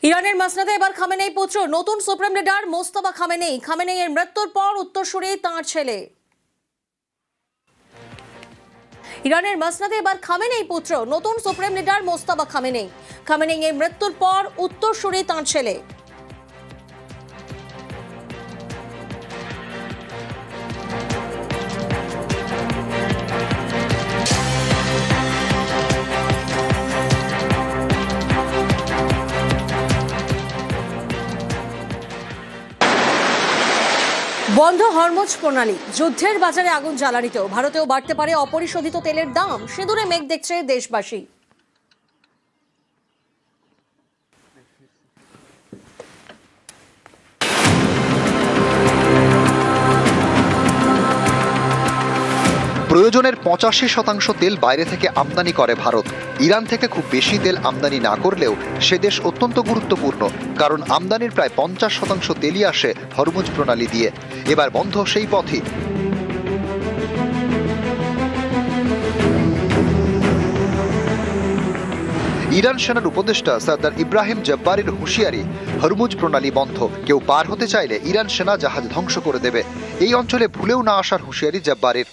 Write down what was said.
ইরানের মাসনাদে এবার খামেনেই পুত্র নতুন সুপ্রিম লিডার মোস্তফা খামেনেইয়ের মৃত্যুর পর উত্তরসূরি তাঁর ছেলে। ইরানের মাসনাদে এবার খামেনেই পুত্র নতুন সুপ্রিম লিডার মোস্তফা খামেনেইয়ের মৃত্যুর পর উত্তরসূরি তাঁর ছেলে। বন্ধ হরমুজ প্রণালী, যুদ্ধের বাজারে আগুন জ্বালানিতেও ভারতেও বাড়তে পারে অপরিশোধিত তেলের দাম, সিঁদুরে মেঘ দেখছে দেশবাসী। প্রয়োজনের 85% তেল বাইরে থেকে আমদানি করে ভারত। ইরান থেকে খুব বেশি তেল আমদানি না করলেও সে দেশ অত্যন্ত গুরুত্বপূর্ণ, কারণ আমদানির প্রায় 50% তেলই আসে হরমুজ প্রণালী দিয়ে। এবার বন্ধ সেই পথই। ইরান সেনার উপদেষ্টা সরদার ইব্রাহিম জব্বারির হুঁশিয়ারি, হরমুজ প্রণালী বন্ধ, কেউ পার হতে চাইলে ইরান সেনা জাহাজ ধ্বংস করে দেবে। এই অঞ্চলে ভুলেও না আসার হুঁশিয়ারি জব্বারির।